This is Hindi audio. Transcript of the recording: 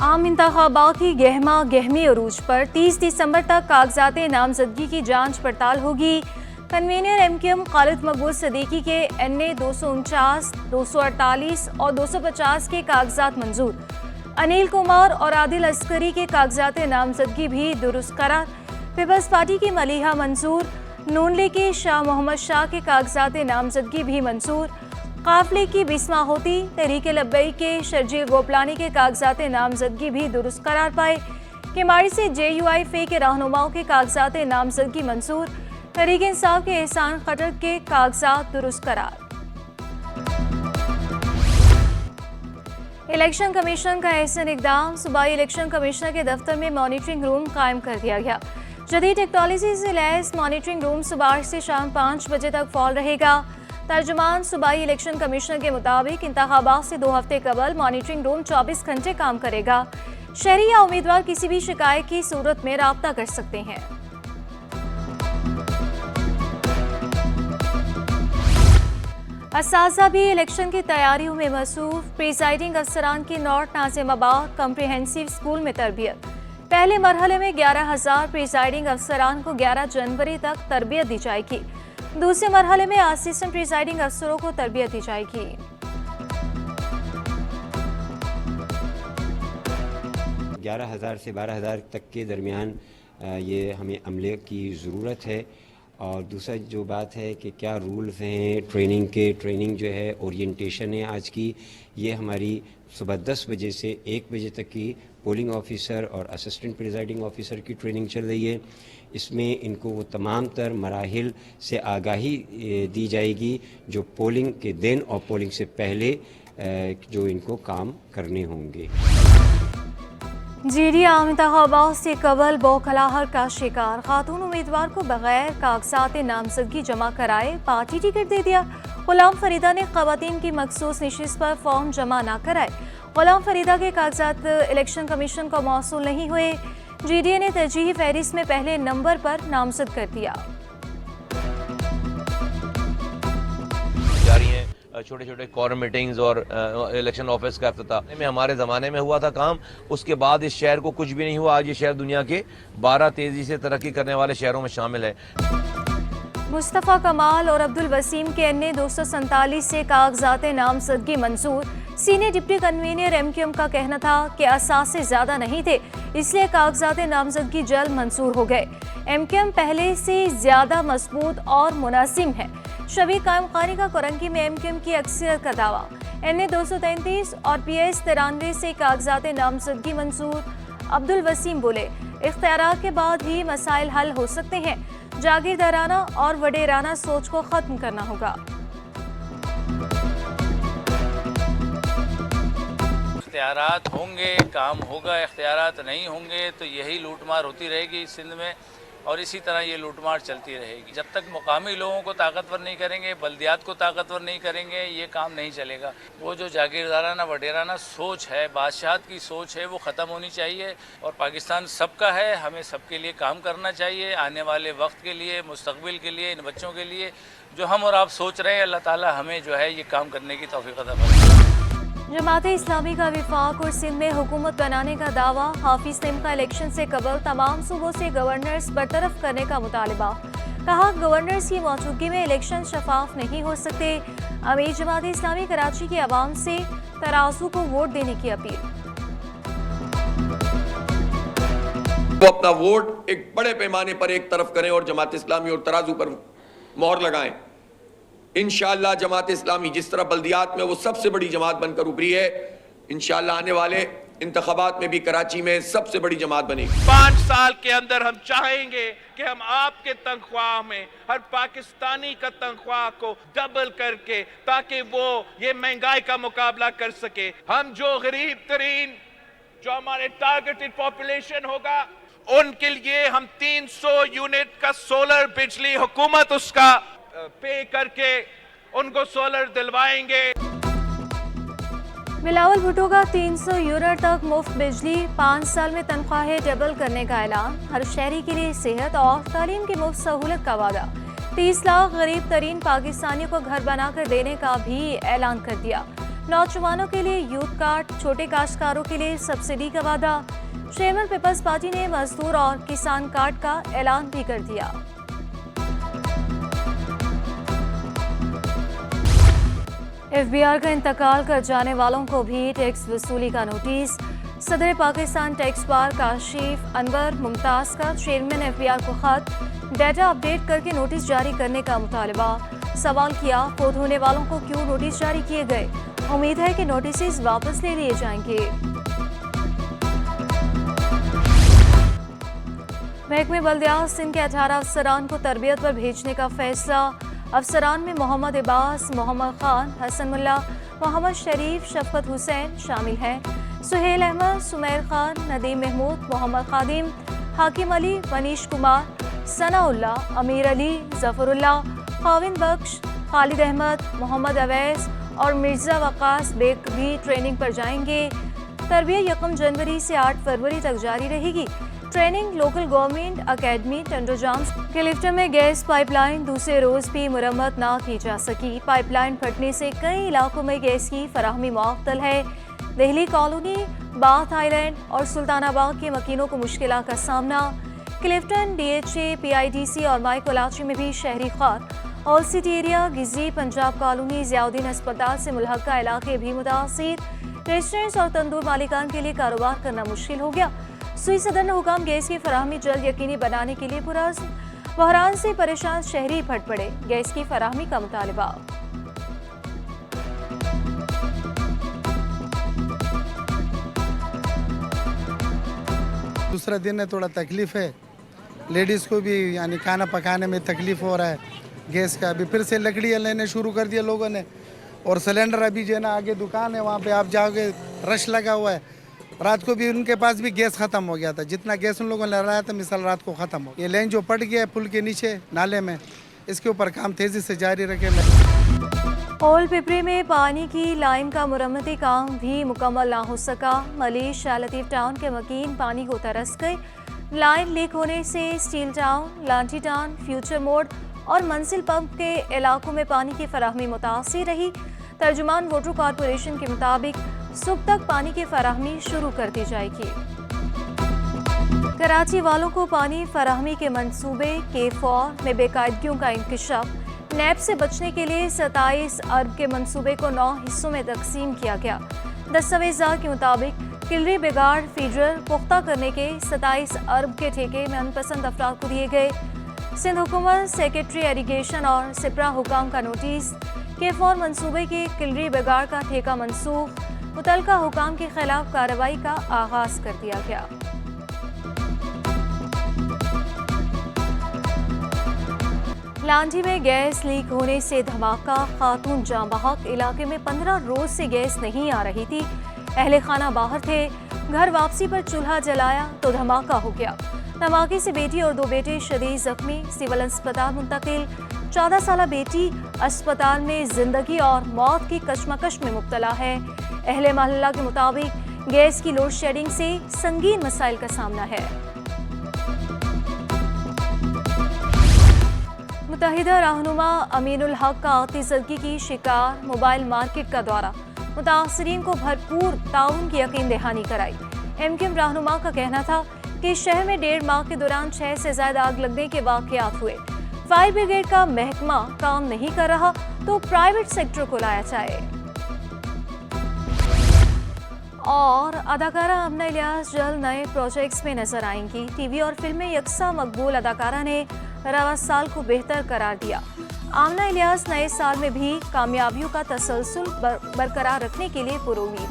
आम इंतखाबात की गहमा गहमी अरूज पर 30 दिसंबर तक कागजात नामजदगी की जांच पड़ताल होगी। कन्वीनर MQM खालिद मकबूल सदीकी के NA 249, 248 और 250 के कागजात मंजूर। अनिल कुमार और आदिल अस्करी के कागजात नामजदगी भी दुरुस्त करार। पीपल्स पार्टी की मलिहा मंसूर, नून लीग के शाह मोहम्मद शाह के कागजात नामजदगी भी मंसूर। काफले की बिस्मा होती, तहरीक लब्बई के शर्जील गोपलानी के कागजात नामजदगी भी दुरुस्त करार पाए। किमाड़ी से JUIF के रहनुमाओं के कागजात नामजदगी मंसूर। तहरीक इंसाफ के एहसान खटर के कागजात दुरुस्त करार। इलेक्शन कमीशन का अहसन इकदाम, सूबाई इलेक्शन कमिश्नर के दफ्तर में मॉनिटरिंग रूम कायम कर दिया गया। जदीद टेक्नोलॉजी से लैस मॉनिटरिंग रूम सुबह से शाम 5 बजे तक फॉल रहेगा। तर्जुमान सूबाई इलेक्शन कमिश्नर के मुताबिक इंतखाबात से 2 हफ्ते कबल मॉनिटरिंग रूम 24 घंटे काम करेगा। शहरी या उम्मीदवार किसी भी शिकायत की सूरत में राब्ता कर सकते हैं। असातिज़ा भी इलेक्शन की तैयारियों में मसरूफ। प्रिजाइडिंग अफसरान की नॉर्थ नाज़िमाबाद कम्प्रिहेंसिव स्कूल में तरबियत। पहले मरहले में 11,000 प्रिजाइडिंग अफसरान को 11 जनवरी तक तरबियत दी जाएगी। दूसरे मरहले में असिस्टेंट प्रिजाइडिंग अफसरों को तरबियत दी जाएगी। 11,000 से 12,000 तक के दरमियान ये हमें अमले की ज़रूरत है। और दूसरा जो बात है कि क्या रूल्स हैं ट्रेनिंग जो है ओरिएंटेशन है आज की, ये हमारी सुबह 10 बजे से 1 बजे तक की पोलिंग ऑफिसर और असिस्टेंट प्रिजाइडिंग ऑफिसर की ट्रेनिंग चल रही है। इसमें इनको वो तमाम तर मराहिल से आगाही दी जाएगी जो पोलिंग के दिन और पोलिंग से पहले जो इनको काम करने होंगे। जीडी आम इंतखाबात से कबल बौखलाहट का शिकार, खातून उम्मीदवार को बगैर कागजात नामजदगी जमा कराए पार्टी टिकट दे दिया। गुलाम फरीदा ने खवातीन की मखसूस नशिस्त पर फॉर्म जमा न कराए। गुलाम फरीदा के कागजात इलेक्शन कमीशन को मौसूल नहीं हुए। GDA ने तरजीही फहरिस्त में पहले नंबर पर नामजद कर दिया। जारी हैं छोटे छोटे कॉर मीटिंग्स और इलेक्शन ऑफिस का इफ्तिताह में हमारे ज़माने में हुआ था काम। उसके बाद इस शहर को कुछ भी नहीं हुआ। आज ये शहर दुनिया के 12 तेज़ी से तरक्की करने वाले शहरों में शामिल है। मुस्तफ़ा कमाल और अब्दुल वसीम के NA 247 से कागजात नामजदगी मंजूर। सीनियर डिप्टी कन्वीनर MQM का कहना था कि असासे ज़्यादा नहीं थे, इसलिए कागजात नामजदगी जल्द मंजूर हो गए। MQM पहले से ज़्यादा मजबूत और मुनासिब है। शबी कायम खानी का कोरंगी में MQM की अक्सरियत का दावा। NA 233 और PS 93 से कागजात नामजदगी मंजूर। अब्दुल वसीम बोले, इख्तियारात के बाद ही मसाइल हल हो सकते हैं। जागीरदाराना और वडेराना सोच को खत्म करना होगा। इख्तियारात होंगे, काम होगा। इख्तियारात नहीं होंगे तो यही लूटमार होती रहेगी सिंध में, और इसी तरह ये लूटमार चलती रहेगी। जब तक मुकामी लोगों को ताकतवर नहीं करेंगे, बल्दियात को ताकतवर नहीं करेंगे, ये काम नहीं चलेगा। वो जो जागीरदाराना वडेराना सोच है, बादशाहत की सोच है, वो ख़त्म होनी चाहिए। और पाकिस्तान सबका है, हमें सबके लिए काम करना चाहिए। आने वाले वक्त के लिए, मुस्तकबिल के लिए, इन बच्चों के लिए जो हम और आप सोच रहे हैं, अल्लाह ताला हमें जो है ये काम करने की तौफीक अता फरमाए। जमात इस्लामी का विफाक और सिंध में हुकूमत बनाने का दावा। हाफिज सईद का इलेक्शन से कबल तमाम सूबों से गवर्नर्स बरतरफ करने का मुतालबा। कहा, गवर्नर्स की मौजूदगी में इलेक्शन शफाफ नहीं हो सकते। अमीर जमात इस्लामी कराची की आवाम से तराजू को वोट देने की अपील। वो अपना वोट एक बड़े पैमाने पर एक तरफ करें और जमात इस्लामी और तराजू पर मोहर लगाएं। इंशाअल्लाह जमात इस्लामी जिस तरह बल्दियात में वो सबसे बड़ी जमात बनकर उभरी है, इंशाअल्लाह आने वाले इंतखाबात में भी कराची में सबसे बड़ी जमात बनेगी। 5 साल के अंदर हम चाहेंगे कि हम आपके तनख्वाह में हर पाकिस्तानी का तनख्वाह को डबल करके, ताकि वो ये महंगाई का मुकाबला कर सके। हम जो गरीब तरीन, जो हमारे टारगेटेड पॉपुलेशन होगा, उनके लिए हम 300 यूनिट का सोलर बिजली हुकूमत उसका पे करके उनको सोलर दिलवाएंगे। बिलावल भुट्टो का 300 यूनिट तक मुफ्त बिजली, 5 साल में तनख्वाहें डबल करने का ऐलान। हर शहरी के लिए सेहत और तालीम की मुफ्त सहूलत का वादा। 30 लाख गरीब तरीन पाकिस्तानियों को घर बनाकर देने का भी ऐलान कर दिया। नौजवानों के लिए यूथ कार्ड, छोटे काश्तकारों के लिए सब्सिडी का वादा। चेयरमैन पीपल्स पार्टी ने मजदूर और किसान कार्ड का ऐलान भी कर दिया। एफबीआर का इंतकाल कर जाने वालों को भी टैक्स वसूली का नोटिस। सदर पाकिस्तान टैक्स बार काशिफ अनवर मुमताज का चेयरमैन एफबीआर को खत, डाटा अपडेट करके नोटिस जारी करने का मुतालबा। सवाल किया, फोत होने वालों को क्यों नोटिस जारी किए गए? उम्मीद है कि नोटिस वापस ले लिए जाएंगे। महकमे बल्दियात सिंध के 18 अफसरान को तरबियत पर भेजने का फैसला। अफसरान में मोहम्मद अब्बास, मोहम्मद खान, हसन मुल्ला, मोहम्मद शरीफ, शफकत हुसैन शामिल हैं। सुहेल अहमद, सुमैर खान, नदीम महमूद, मोहम्मद खादिम, हाकिम अली, मनीष कुमार, सनाउल्ला, अमीर अली, जफरुल्ला, खाविन बख्श, खालिद अहमद, मोहम्मद अवैस और मिर्जा वकास बेग भी ट्रेनिंग पर जाएंगे। तरबियत 1 जनवरी से 8 फरवरी तक जारी रहेगी। Training local government academy Tando Jam Clifton में गैस पाइपलाइन दूसरे रोज भी मुरम्मत ना की जा सकी। पाइपलाइन फटने से कई इलाकों में गैस की फराहमी मुअत्तल है। दिल्ली कॉलोनी, बाथ आइलैंड और सुल्तानाबाद के मकीनों को मुश्किलात का सामना। क्लिफ्टन, DHA, PIDC और माई कोलाची में भी शहरी खार। All city area, Gizri, Punjab colony, Ziauddin अस्पताल से मुल्हका इलाके भी मुतासिर। रेस्टोरेंट्स और तंदूर मालिकान के लिए कारोबार करना मुश्किल हो गया। सुई सदर ने हुकाम गैस की फराहमी जल्द यकीनी बनाने के लिए पुरअज़्म। बहरान से परेशान शहरी फट पड़े, गैस की फराहमी का मुतालबा। दूसरा दिन है, थोड़ा तकलीफ है लेडीज़ को भी, यानी खाना पकाने में तकलीफ हो रहा है गैस का। अभी फिर से लकड़ियाँ लेने शुरू कर दिया लोगों ने, और सिलेंडर अभी जो है ना, आगे दुकान है वहाँ पे आप जाओगे रश लगा हुआ है। रात को भी उनके पास भी गैस ख़त्म हो गया था, जितना गैस उन लोगों ने लगाया था मिसाल रात को ख़त्म हो। ये लाइन जो पट गया है पुल के नीचे नाले में, इसके ऊपर काम तेज़ी से जारी रखे। ओल पिपरी में पानी की लाइन का मुरम्मती काम भी मुकम्मल ना हो सका। मलीश शाह लतीफ़ टाउन के मकीन पानी को तरस गए। लाइन लीक होने से स्टील टाउन, लांटी टाउन, फ्यूचर मोड़ और मंजिल पंप के इलाकों में पानी की फराहमी मुतासिर रही। तर्जुमान वाटर कॉरपोरेशन के मुताबिक सुबह तक पानी की फराहमी शुरू कर दी जाएगी। कराची वालों को पानी फराहमी के मंसूबे K4 में बेकायदगियों का इंकशाफ। नैब से बचने के लिए 27 अरब के मंसूबे को 9 हिस्सों में तकसीम किया गया। दस्तावेज़ात के मुताबिक किलरी बिगाड़ फीडर पुख्ता करने के 27 अरब के ठेके मनपसंद अफराद को दिए गए। सिंध हुकूमत सेक्रेटरी एरीगेशन और सिपरा हुकाम का नोटिस। K4 मंसूबे के किलरी बिगाड़ का ठेका मनसूख। मुतलका हुकाम के खिलाफ कार्रवाई का आगाज कर दिया गया। लांठी में गैस लीक होने से धमाका, खातून जाँ बहक। इलाके में 15 रोज से गैस नहीं आ रही थी। अहले खाना बाहर थे, घर वापसी पर चूल्हा जलाया तो धमाका हो गया। धमाके से बेटी और 2 बेटे शदीद जख्मी, सिविल अस्पताल मुंतकिल। 14 साल बेटी अस्पताल में जिंदगी और मौत की कशमकश में मुब्तला है। अहले मोहल्ला के मुताबिक गैस की लोड शेडिंग से संगीन मसाइल का सामना है। मुत्तहिदा रहनुमा अमीनुल हक का आतिज़दगी की शिकार। मोबाइल मार्केट का दौरा, मुतासरीन को भरपूर ताउन की यकीन दहानी कराई। MQM रहनुमा का कहना था कि शहर में 1.5 माह के दौरान 6 से ज़्यादा आग लगने के वाक़यात हुए। फायर ब्रिगेड का महकमा काम नहीं कर रहा तो प्राइवेट सेक्टर को लाया जाए। और अदाकारा आमना इलियास जल्द नए प्रोजेक्ट्स में नजर आएंगी। टीवी और फिल्में यकसा मकबूल अदाकारा ने रवा साल को बेहतर करार दिया। आमना इलियास नए साल में भी कामयाबियों का तसलसल बरकरार रखने के लिए पुरुमीद।